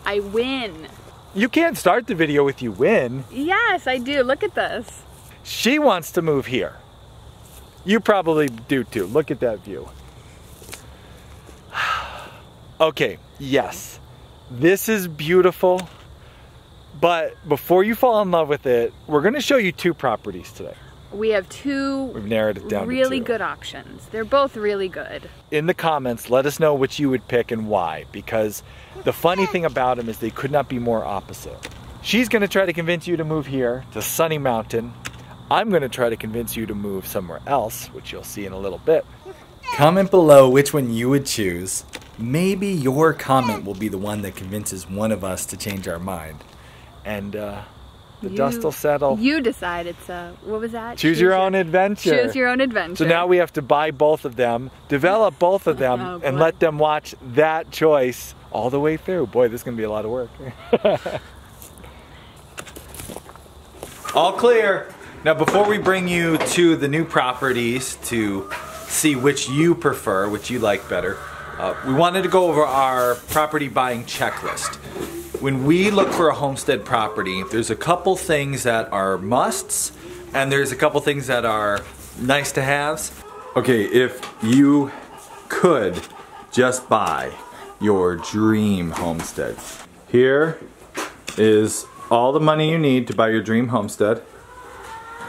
I win. You can't start the video with you win. Yes, I do. Look at this. She wants to move here. You probably do too. Look at that view. Okay, yes. This is beautiful. But before you fall in love with it, we're going to show you two properties today. We have two We've narrowed it down really to two. good options. They're both really good. In the comments, let us know which you would pick and why, because the funny thing about them is they could not be more opposite. She's going to try to convince you to move here to Sunny Mountain. I'm going to try to convince you to move somewhere else, which you'll see in a little bit. Comment below which one you would choose. Maybe your comment will be the one that convinces one of us to change our mind. And the dust will settle. You decide. It's what was that? Choose your own adventure. Choose your own adventure. So now we have to buy both of them, develop both of them, and let them watch that choice all the way through. Boy, this is going to be a lot of work. All clear. Now before we bring you to the new properties to see which you prefer, which you like better, we wanted to go over our property buying checklist. When we look for a homestead property, there's a couple things that are musts, and there's a couple things that are nice to haves. Okay, if you could just buy your dream homestead, here is all the money you need to buy your dream homestead.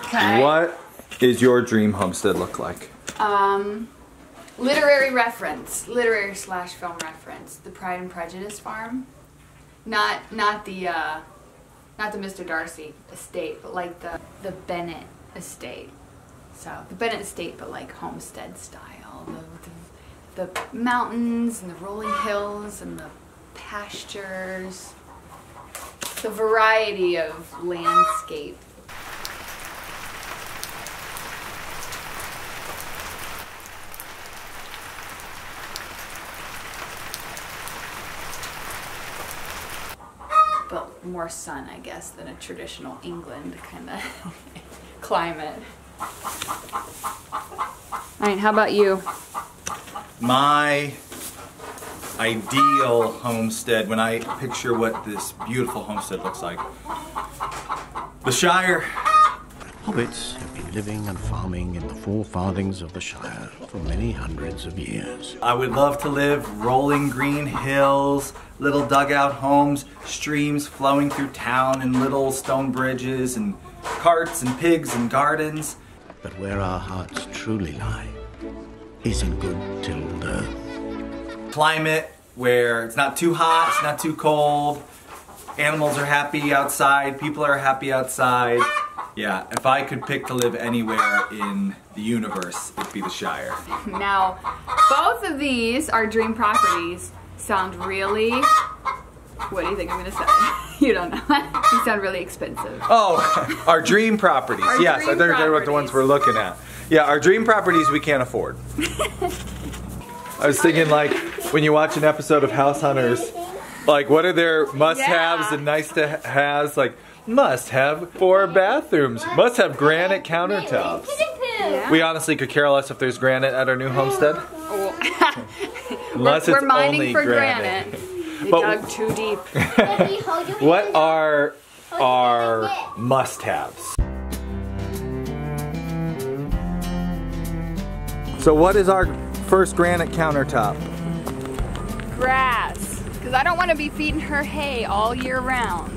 Okay. What is your dream homestead look like? Literary reference, literary/film reference. The Pride and Prejudice farm. Not the Mr. Darcy estate, but like the Bennett estate. So the Bennett estate, but like homestead style. The mountains and the rolling hills and the pastures. The variety of landscape. But more sun, I guess, than a traditional England kind of climate. Alright, how about you? My ideal homestead, when I picture what this beautiful homestead looks like, the Shire. Hobbits have been living and farming in the forefathings of the Shire for many hundreds of years. I would love to live rolling green hills, little dugout homes, streams flowing through town, and little stone bridges, and carts and pigs and gardens. But where our hearts truly lie is in good tilled earth. Climate where it's not too hot, it's not too cold, animals are happy outside, people are happy outside. Yeah, if I could pick to live anywhere in the universe, it'd be the Shire. Now, both of these, our dream properties, sound really... What do you think I'm going to say? You don't know. These sound really expensive. Oh, our dream properties. Our yes, dream I think they're the ones we're looking at. Yeah, our dream properties we can't afford. I was thinking, like, when you watch an episode of House Hunters, like, what are their must-haves and nice-to-haves? Like, must have 4 bathrooms. Must have granite countertops. Yeah. We honestly could care less if there's granite at our new homestead. Unless we're it's mining only for granite. We But dug too deep. what are our must-haves? So what is our first granite countertop? Grass. Because I don't want to be feeding her hay all year round.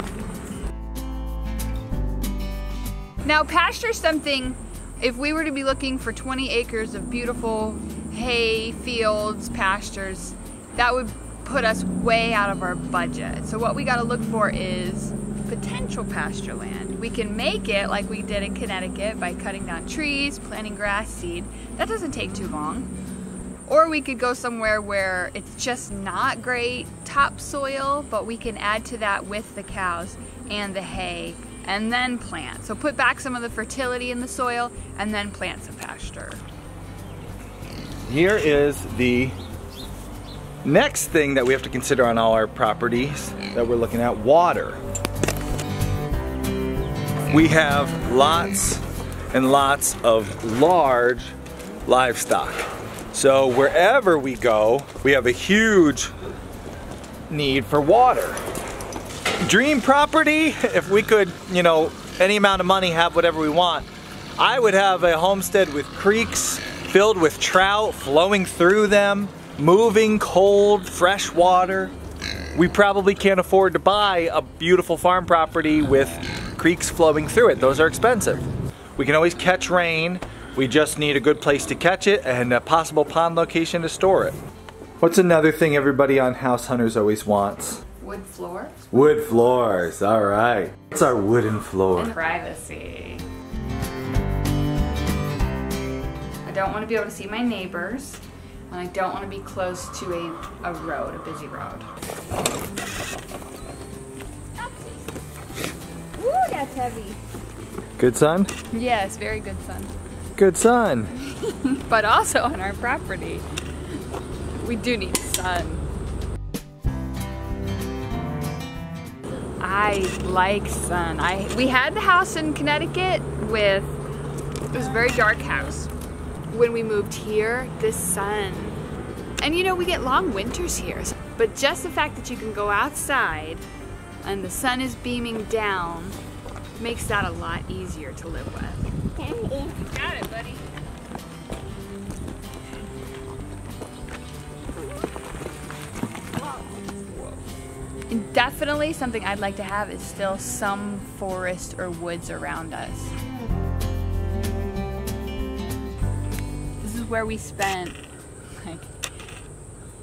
Now, pasture's something, if we were to be looking for 20 acres of beautiful hay, fields, pastures, that would put us way out of our budget. So what we got to look for is potential pasture land. We can make it like we did in Connecticut by cutting down trees, planting grass seed. That doesn't take too long. Or we could go somewhere where it's just not great topsoil, but we can add to that with the cows and the hay and then plant. So put back some of the fertility in the soil and then plant some pasture. Here is the next thing that we have to consider on all our properties that we're looking at: water. We have lots and lots of large livestock. So wherever we go, we have a huge need for water. Dream property, if we could, you know, any amount of money, have whatever we want, I would have a homestead with creeks filled with trout flowing through them, moving, cold, fresh water. We probably can't afford to buy a beautiful farm property with creeks flowing through it. Those are expensive. We can always catch rain. We just need a good place to catch it and a possible pond location to store it. What's another thing everybody on House Hunters always wants? Wood floor. Wood floors, all right. It's our wooden floor. And privacy. I don't want to be able to see my neighbors, and I don't want to be close to a road, a busy road. Ooh, that's heavy. Good sun? Yes, very good sun. Good sun. But also on our property, we do need sun. I like sun. We had the house in Connecticut it was a very dark house. When we moved here, the sun, and you know, we get long winters here, but just the fact that you can go outside and the sun is beaming down makes that a lot easier to live with. Got it, buddy. And definitely something I'd like to have is still some forest or woods around us. This is where we spent like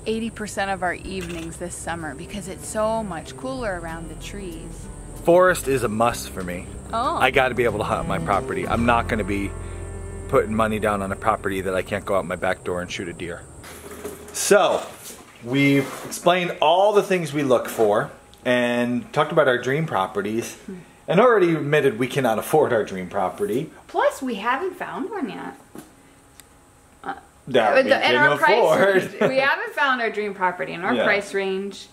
80% of our evenings this summer because it's so much cooler around the trees. Forest is a must for me. Oh. I got to be able to hunt my property. I'm not going to be putting money down on a property that I can't go out my back door and shoot a deer. So, we've explained all the things we look for and talked about our dream properties and already admitted we cannot afford our dream property. Plus, we haven't found one yet. That we can afford. We haven't found our dream property in our price range.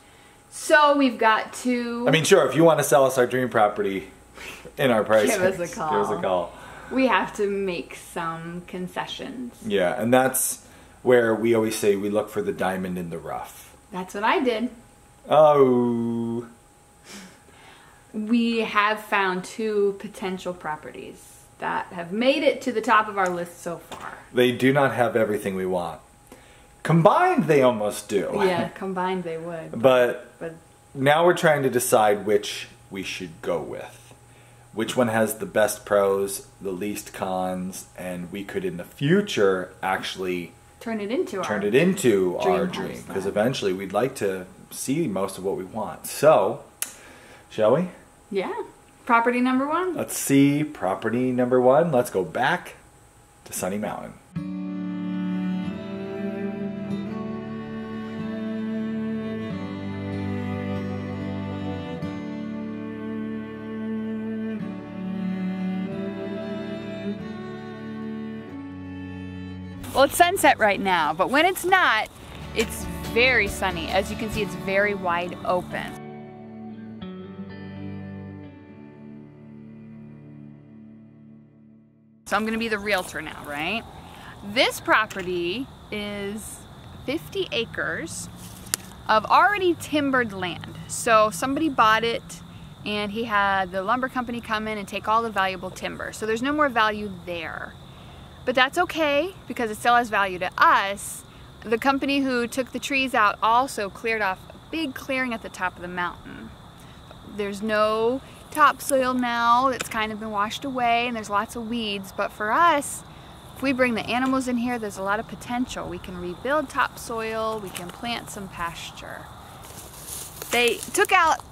So we've got to... I mean, sure, if you want to sell us our dream property in our price give us a call. Give us a call. We have to make some concessions. Yeah, and that's where we always say we look for the diamond in the rough. That's what I did. Oh. We have found 2 potential properties that have made it to the top of our list so far. They do not have everything we want. Combined, they almost do. Yeah, combined they would. But now we're trying to decide which we should go with. Which one has the best pros, the least cons, and we could in the future actually turn it into our dream. Because eventually we'd like to see most of what we want. So, shall we? Yeah. Property number 1? Let's see property number 1. Let's go back to Sunny Mountain. Well, it's sunset right now, but when it's not, it's very sunny. As you can see, it's very wide open. So I'm gonna be the realtor now, right? This property is 50 acres of already timbered land. So somebody bought it and he had the lumber company come in and take all the valuable timber. So there's no more value there. But that's okay because it still has value to us. The company who took the trees out also cleared off a big clearing at the top of the mountain. There's no topsoil now, it's kind of been washed away and there's lots of weeds, but for us, if we bring the animals in here, there's a lot of potential. We can rebuild topsoil, we can plant some pasture. They took out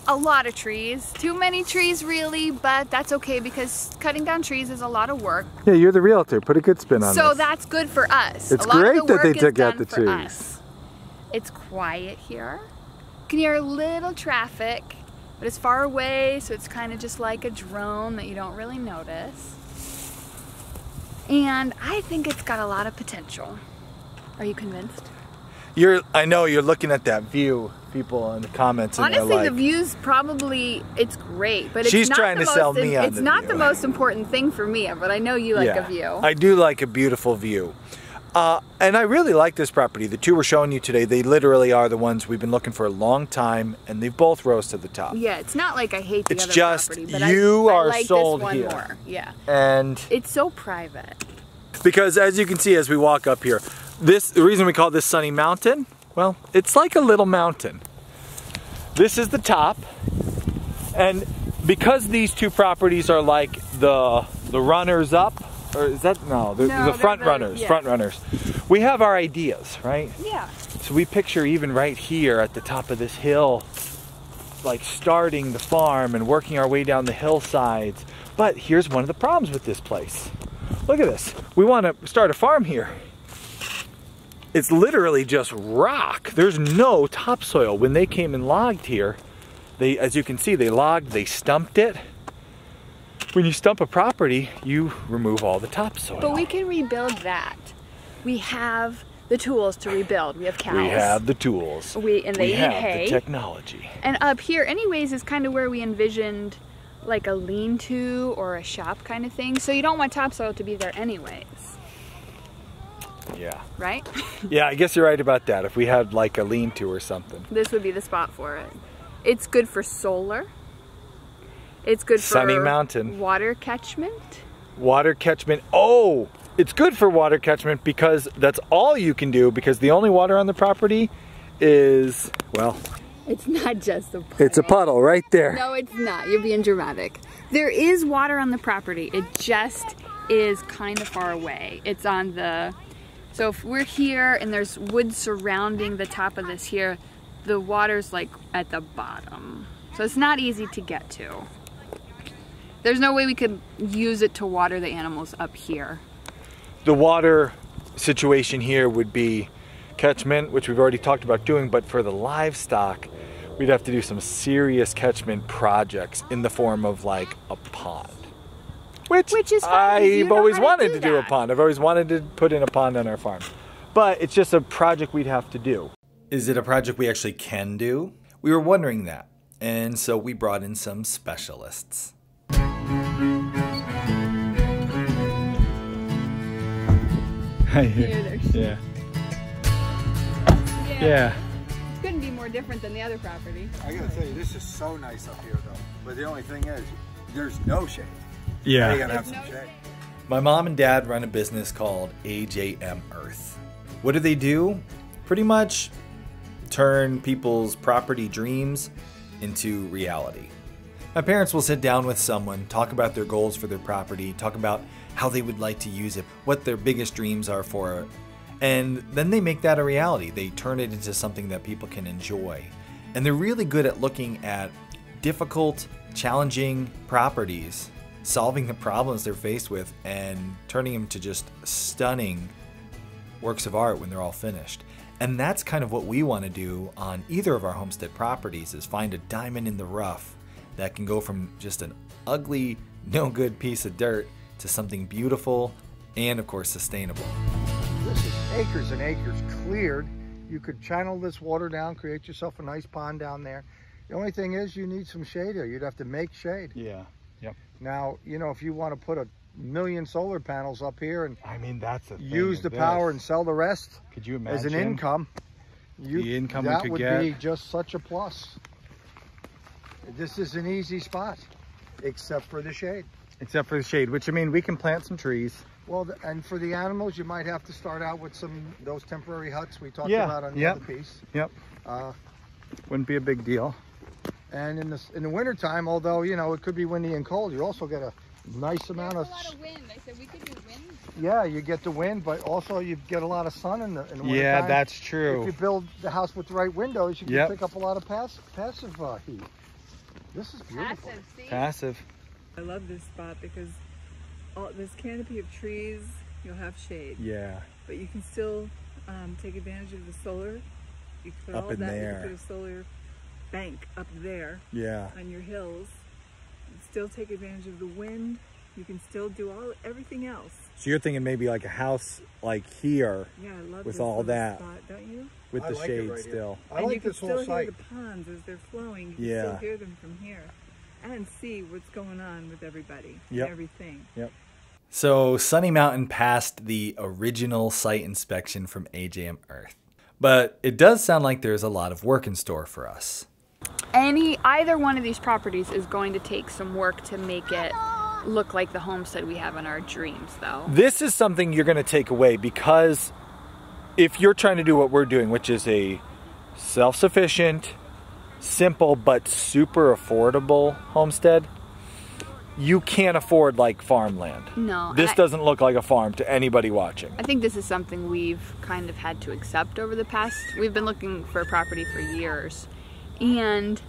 a lot of trees, too many trees really, but that's okay because cutting down trees is a lot of work. Yeah, you're the realtor, put a good spin on this. So that's good for us. It's great that they took out the trees. Us. It's quiet here. You can hear a little traffic, but it's far away, so it's kind of just like a drone that you don't really notice. And I think it's got a lot of potential. Are you convinced? I know you're looking at that view, people in the comments. And honestly, like, the view's probably, it's great, but she's trying to sell me on it's not the most important thing for me, but I know you like a view. I do like a beautiful view. And I really like this property. The two we're showing you today, they literally are the ones we've been looking for a long time, and they both rose to the top. Yeah, it's not like I hate the it's other just property, but you I are like sold this one here. more. Yeah. And it's so private. Because as you can see as we walk up here, the reason we call this Sunny Mountain, well, it's like a little mountain. This is the top, and because these two properties are like the runners up, or is that, no, the front runners, yeah. Front runners. We have our ideas, right? Yeah. So we picture even right here at the top of this hill, like starting the farm and working our way down the hillsides. But here's one of the problems with this place. Look at this. We want to start a farm here. It's literally just rock. There's no topsoil. When they came and logged here, they, as you can see, they logged, they stumped it. When you stump a property, you remove all the topsoil. But we can rebuild that. We have the tools to rebuild. We have cows. We have the tools. And they eat hay. We have the technology. And up here, anyways, is kind of where we envisioned like a lean-to or a shop kind of thing. So you don't want topsoil to be there anyways. Yeah. Right? Yeah, I guess you're right about that. If we had like a lean-to or something. This would be the spot for it. It's good for solar. It's good for Sunny Mountain. Water catchment. Water catchment. Oh, it's good for water catchment because that's all you can do, because the only water on the property is, well, it's not just a puddle. It's a puddle right there. No, it's not. You're being dramatic. There is water on the property. It just is kind of far away. It's on the, so if we're here and there's wood surrounding the top of this here, the water's like at the bottom. So it's not easy to get to. There's no way we could use it to water the animals up here. The water situation here would be catchment, which we've already talked about doing, but for the livestock, we'd have to do some serious catchment projects in the form of like a pond. Which is fine, I've always wanted to do a pond. I've always wanted to put in a pond on our farm. But it's just a project we'd have to do. Is it a project we actually can do? We were wondering that. And so we brought in some specialists. Here, yeah. Yeah. It couldn't be more different than the other property. I gotta tell you, this is so nice up here though. But the only thing is, there's no shade. Yeah. Now you gotta have some shade. My mom and dad run a business called AJM Earth. What do they do? Pretty much turn people's property dreams into reality. My parents will sit down with someone, talk about their goals for their property, talk about how they would like to use it, what their biggest dreams are for it, and then they make that a reality. They turn it into something that people can enjoy. And they're really good at looking at difficult, challenging properties, solving the problems they're faced with, and turning them to just stunning works of art when they're all finished. And that's kind of what we want to do on either of our homestead properties, is find a diamond in the rough that can go from just an ugly, no good piece of dirt to something beautiful and, of course, sustainable. This is acres and acres cleared. You could channel this water down, create yourself a nice pond down there. The only thing is you need some shade here. You'd have to make shade. Yeah. Yep. Now, you know, if you want to put 1,000,000 solar panels up here and I mean, that's the thing use the power and sell the rest, could you imagine as an income, the income that we could would get? be just such a plus. This is an easy spot, except for the shade. Except for the shade, which, I mean, we can plant some trees. Well, and for the animals, you might have to start out with those temporary huts we talked about on the other piece. Yep. Wouldn't be a big deal. And in the wintertime, although, you know, it could be windy and cold, you also get a nice amount of... There's a lot of wind. I said we could do wind. Yeah, you get the wind, but also you get a lot of sun in the wintertime. Yeah, that's true. If you build the house with the right windows, you can pick up a lot of passive heat. This is beautiful. Passive, see? Passive. I love this spot because this canopy of trees, you'll have shade. Yeah. But you can still take advantage of the solar. You can put Up all in that. there. You can put a solar bank up there. Yeah. On your hills. You can still take advantage of the wind. You can still do everything else. So you're thinking maybe like a house like here, Yeah, I love with this all little that. spot, don't you? with I the like it shade right here. still. I and like you can this still whole hear site. the ponds as they're flowing. You can Yeah. still hear them from here and see what's going on with everybody Yep. and everything. Yep. So Sunny Mountain passed the original site inspection from AJM Earth. But it does sound like there's a lot of work in store for us. Either one of these properties is going to take some work to make it look like the homestead we have in our dreams, though. This is something you're going to take away, because if you're trying to do what we're doing, which is a self-sufficient, simple, but super affordable homestead, you can't afford like farmland. No. This doesn't look like a farm to anybody watching. I think this is something we've kind of had to accept over the past. We've been looking for a property for years, and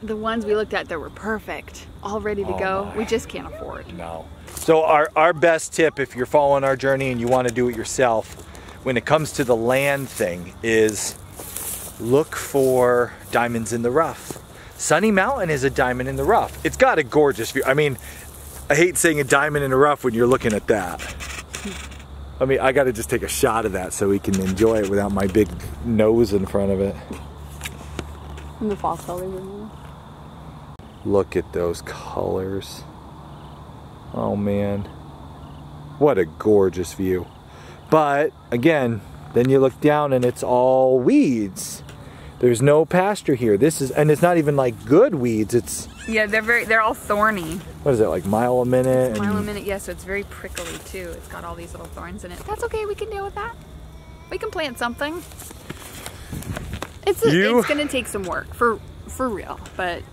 the ones we looked at that were perfect, all ready to go, we just can't afford. No. So our best tip, if you're following our journey and you want to do it yourself, when it comes to the land thing, is look for diamonds in the rough. Sunny Mountain is a diamond in the rough. It's got a gorgeous view. I mean, I hate saying a diamond in the rough when you're looking at that. I mean, I gotta just take a shot of that so we can enjoy it without my big nose in front of it. And the fall colors. Look at those colors. Oh man, what a gorgeous view. But again, then you look down and it's all weeds. There's no pasture here. And it's not even like good weeds. It's, yeah, they're all thorny. What is it, like mile a minute? It's mile a minute, yeah, so it's very prickly too. It's got all these little thorns in it. That's okay, we can deal with that. We can plant something. It's gonna take some work, for real, but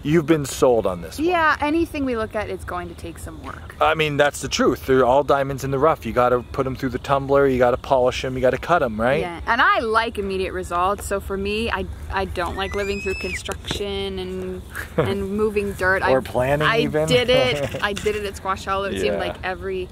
you've been sold on this one. Yeah, anything we look at, it's going to take some work. I mean, that's the truth. They're all diamonds in the rough. You gotta put them through the tumbler, you gotta polish them, you gotta cut them, right? Yeah, and I like immediate results. So for me, I don't like living through construction and moving dirt. Or planning even. I did it at Squash Hollow. It seemed like every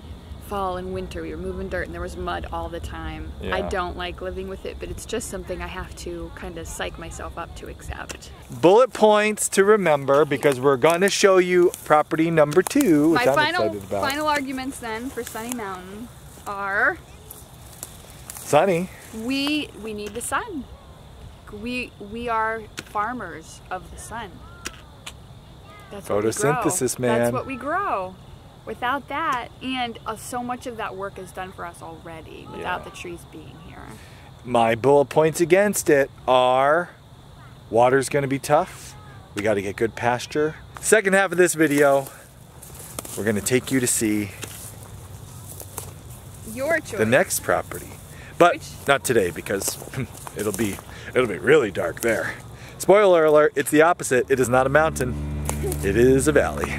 fall and winter we were moving dirt and there was mud all the time. Yeah. I don't like living with it, but it's just something I have to kind of psych myself up to accept. Bullet points to remember, because we're gonna show you property number 2, which I'm excited about. My final arguments then for Sunny Mountain are sunny. We need the sun. We are farmers of the sun. That's what photosynthesis, man. That's what we grow. Without that, and so much of that work is done for us already without the trees being here. My bullet points against it are water's gonna be tough. We gotta get good pasture. Second half of this video, we're gonna take you to see your choice. The next property. But not today, because it'll be really dark there. Spoiler alert, it's the opposite. It is not a mountain. It is a valley.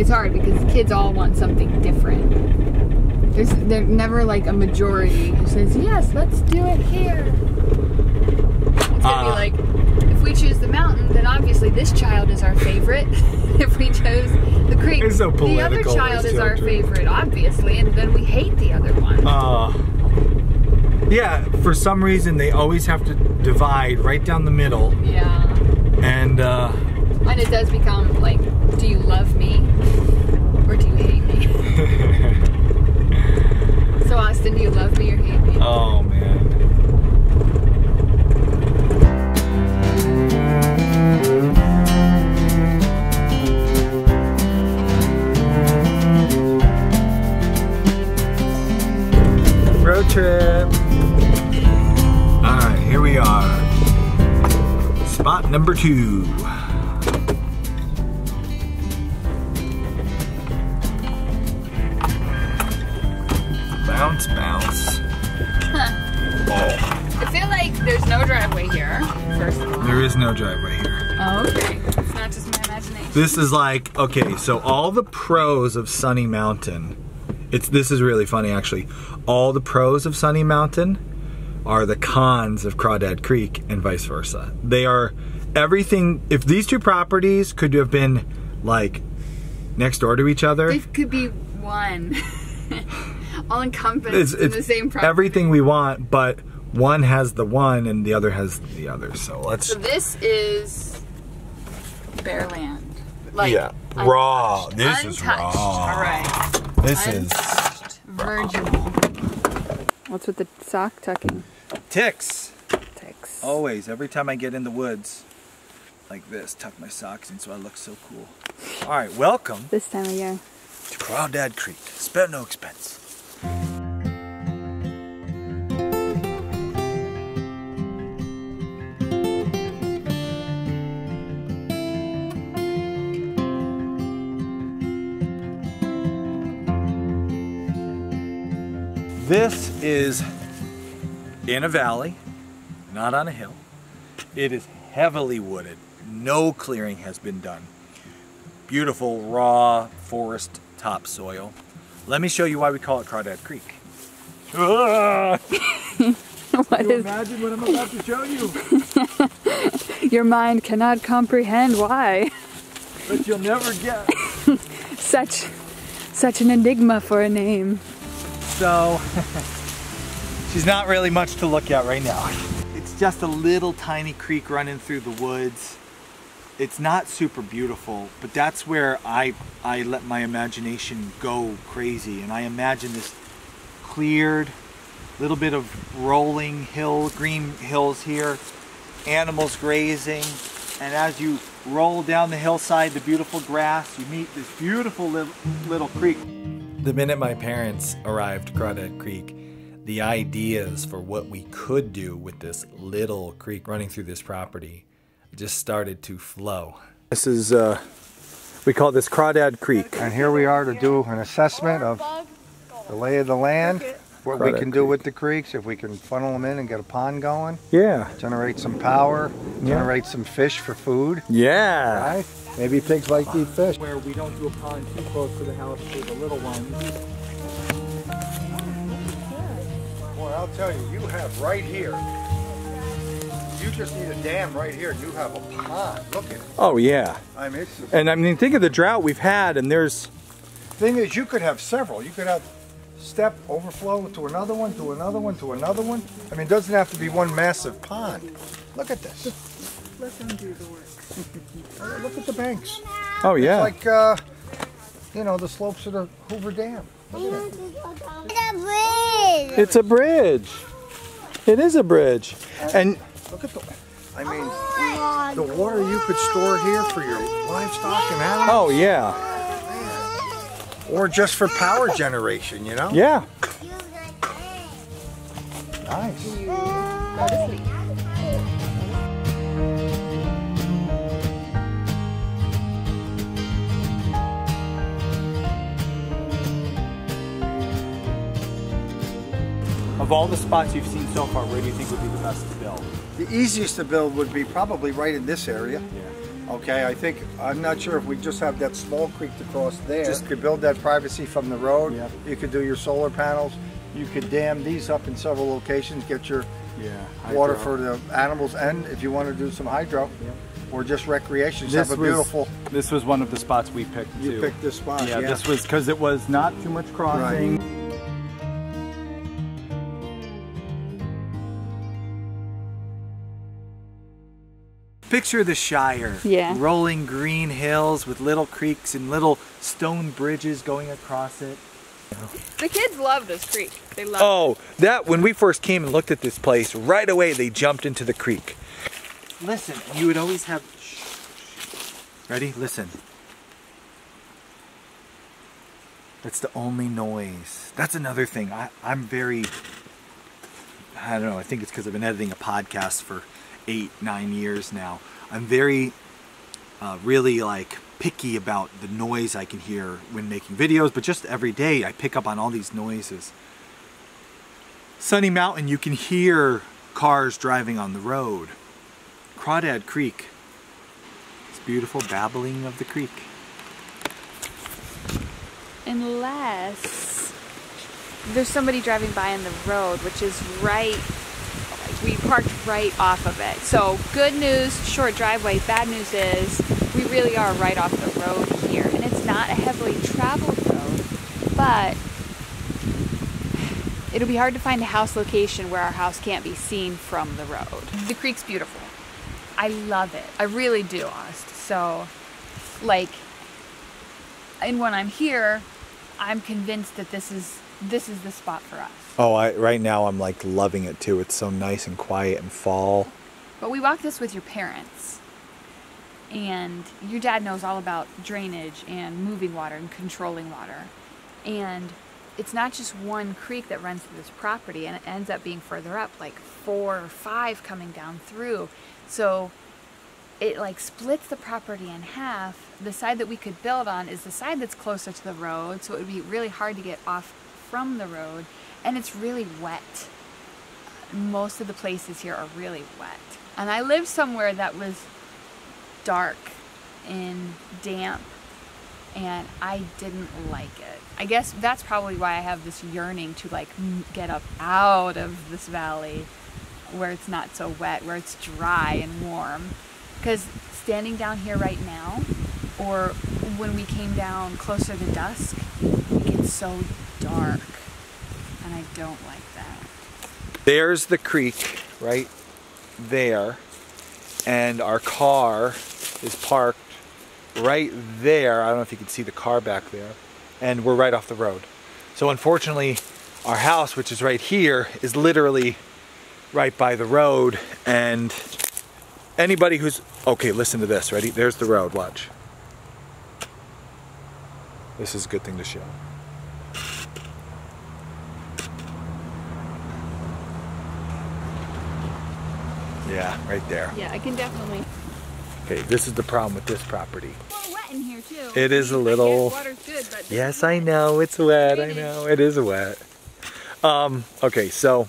It's hard because kids all want something different. There's never like a majority who says, yes, let's do it here. It's gonna be like, if we choose the mountain, then obviously this child is our favorite. If we chose the creek, so the other child is our favorite, obviously, and then we hate the other one. Yeah, for some reason they always have to divide right down the middle. Yeah. And it does become like, do you love me or do you hate me? So Austin, do you love me or hate me? Oh man. Road trip. Alright, here we are. Spot number 2. Bounce, bounce. I feel like there's no driveway here, first of all. There is no driveway here. Oh, okay. It's not just my imagination. This is like, okay, so all the pros of Sunny Mountain, this is really funny actually. All the pros of Sunny Mountain are the cons of Crawdad Creek and vice versa. They are everything. If these two properties could have been like next door to each other. They could be one. All encompassed in the same property. Everything we want, but one has the one and the other has the other. So let's. So this is bare land. Like, yeah, raw. This is untouched. raw. All right. This is virginal. What's with the sock tucking? ticks. Ticks. Always, every time I get in the woods, like this, tuck my socks in so I look so cool. All right, welcome This time of year. to Crawdad Creek. Spare no expense. This is in a valley, not on a hill. It is heavily wooded. No clearing has been done. Beautiful raw forest topsoil. Let me show you why we call it Crawdad Creek. What is... Imagine what I'm about to show you. Your mind cannot comprehend why. But you'll never get. Such an enigma for a name. So, she's not really much to look at right now. It's just a little tiny creek running through the woods. It's not super beautiful, but that's where I let my imagination go crazy. And I imagine this cleared, little bit of rolling hill, green hills here, animals grazing. And as you roll down the hillside, the beautiful grass, you meet this beautiful little creek. The minute my parents arrived at Crawdad Creek, the ideas for what we could do with this little creek running through this property just started to flow. This is, we call this Crawdad Creek. And here we are to do an assessment of the lay of the land, what we can do with the creeks, if we can funnel them in and get a pond going. Yeah. Generate some power, generate some fish for food. Yeah. Right? Maybe pigs like to eat fish. Where we don't do a pond too close to the house for the little ones. Boy, I'll tell you, you have right here, you just need a dam right here, you have a pond. Look at it. Oh yeah. I mean, it's, And I mean, think of the drought we've had, and there's... thing is, you could have several. You could have step overflow to another one, to another one, to another one. I mean, it doesn't have to be one massive pond. Look at this. Let them do the work. Look at the banks. Oh yeah. It's like, you know, the slopes of the Hoover Dam. Look at it. It's a bridge. It is a bridge. And Look at the, I mean, the water you could store here for your livestock and animals. oh yeah. Or just for power generation, you know? Yeah. Nice. Of all the spots you've seen so far, where do you think would be the best to build? The easiest to build would be probably right in this area. Yeah. Okay, I'm not sure if we just have that small creek to cross there. Just could build that privacy from the road. Yeah. You could do your solar panels. You could dam these up in several locations, get your water for the animals, and if you want to do some hydro or just recreation, just have a beautiful. This was one of the spots we picked too. You picked this spot. Yeah, this was because it was not too much crossing. Right. Picture the Shire. Yeah. Rolling green hills with little creeks and little stone bridges going across it. The kids love this creek. They love that when we first came and looked at this place, right away they jumped into the creek. Listen, you would always have... Ready? Listen. That's the only noise. That's another thing. I'm very... I don't know, I think it's because I've been editing a podcast for 8-9 years now. I'm very really like picky about the noise I can hear when making videos, but just every day I pick up on all these noises. Sunny Mountain, you can hear cars driving on the road. Crawdad Creek, it's beautiful babbling of the creek. Unless there's somebody driving by on the road, which is right, we parked right off of it. So good news, short driveway. Bad news is we really are right off the road here. And it's not a heavily traveled road, but it'll be hard to find a house location where our house can't be seen from the road. The creek's beautiful. I love it. I really do, honest. So like, and when I'm here, I'm convinced that this is the spot for us. Oh, right now I'm like loving it too. It's so nice and quiet and fall. But we walked this with your parents, and your dad knows all about drainage and moving water and controlling water. And it's not just one creek that runs through this property, and it ends up being further up, like 4 or 5 coming down through. So it like splits the property in half. The side that we could build on is the side that's closer to the road, so it would be really hard to get off from the road, and it's really wet. Most of the places here are really wet. And I lived somewhere that was dark and damp, and I didn't like it. I guess that's probably why I have this yearning to like get up out of this valley where it's not so wet, where it's dry and warm. Because standing down here right now, or when we came down closer to dusk, it gets so dark, and I don't like that. There's the creek right there, and our car is parked right there. I don't know if you can see the car back there, and we're right off the road. So unfortunately, our house, which is right here, is literally right by the road, and anybody who's, okay, listen to this, ready? There's the road, watch. This is a good thing to show. Yeah, right there. Yeah, I can definitely. Okay, this is the problem with this property. It's a little wet in here too. It is a little. Water's good, but Yes, I know, it's wet, I know, it is wet. Okay, so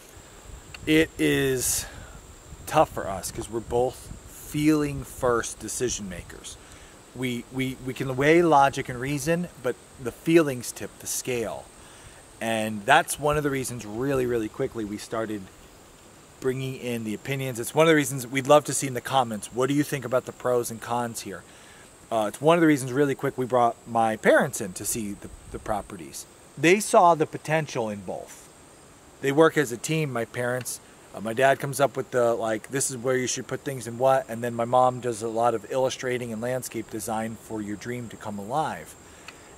it is tough for us because we're both feeling first decision makers. We can weigh logic and reason, but the feelings tip the scale. And that's one of the reasons really quickly we started bringing in the opinions. It's one of the reasons we'd love to see in the comments, what do you think about the pros and cons here? It's one of the reasons really quick we brought my parents in to see the properties. They saw the potential in both. They work as a team, my parents. My dad comes up with the, like, this is where you should put things in what, and then my mom does a lot of illustrating and landscape design for your dream to come alive.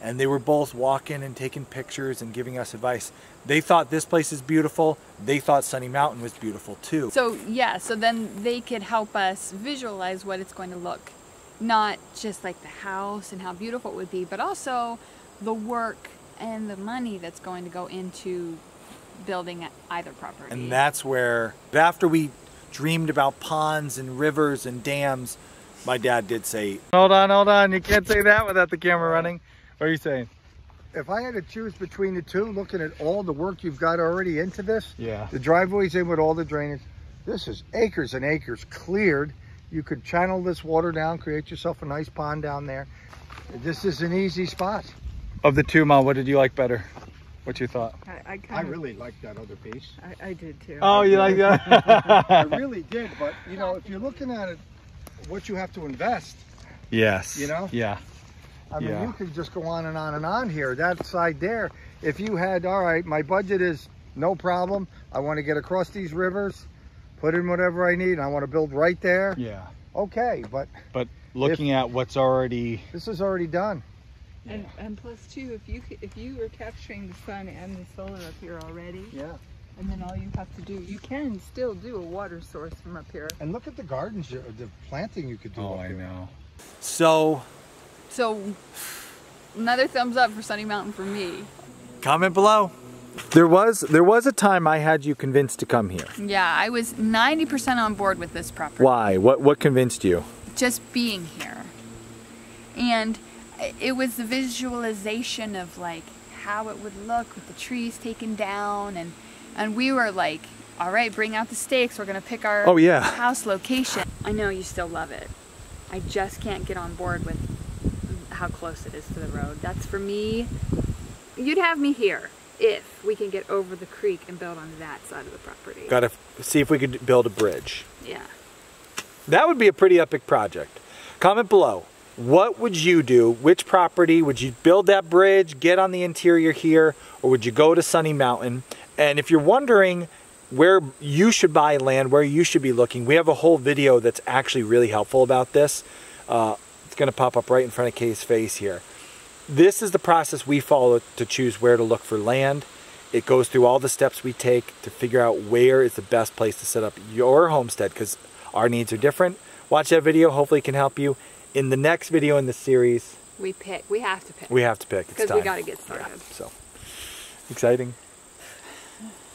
And they were both walking and taking pictures and giving us advice. They thought this place is beautiful. They thought Sunny Mountain was beautiful too. So yeah, so then they could help us visualize what it's going to look. Not just like the house and how beautiful it would be, but also the work and the money that's going to go into building either property. And that's where, after we dreamed about ponds and rivers and dams, my dad did say, hold on, you can't say that without the camera running. What are you saying? If I had to choose between the two, looking at all the work you've got already into this, yeah, the driveway's in with all the drainage, this is acres and acres cleared. You could channel this water down, create yourself a nice pond down there. This is an easy spot. Of the two, Mom, what did you like better? What's your thought? I really like that other piece. I did too. Oh, you like that? I really did, but you know, if you're looking at it, what you have to invest. Yes. You know? Yeah. I mean, you could just go on and on and on here. That side there, if you had, all right, my budget is no problem. I want to get across these rivers, put in whatever I need, and I want to build right there. Yeah. Okay, but looking at what's already, this is already done. And plus too, if you were capturing the sun and the solar up here already, yeah, and then all you have to do, you can still do a water source from up here. And look at the gardens, the planting you could do. oh, up I here. know. So another thumbs up for Sunny Mountain for me. Comment below. There was a time I had you convinced to come here. Yeah, I was 90% on board with this property. Why? What convinced you? Just being here. And it was the visualization of like how it would look with the trees taken down, and we were like, all right, bring out the stakes, we're gonna pick our house location. I know you still love it. I just can't get on board with how close it is to the road. That's for me. You'd have me here if we can get over the creek and build on that side of the property. Gotta see if we could build a bridge. Yeah. That would be a pretty epic project. Comment below. What would you do? Which property? Would you build that bridge, get on the interior here, or would you go to Sunny Mountain? And if you're wondering where you should buy land, where you should be looking, we have a whole video that's actually really helpful about this. It's going to pop up right in front of Kay's face here. This is the process we follow to choose where to look for land. It goes through all the steps we take to figure out where is the best place to set up your homestead, because our needs are different. Watch that video. Hopefully it can help you. In the next video in the series, we pick. We have to pick. We have to pick. It's because time. we got to get started. Yeah, so exciting.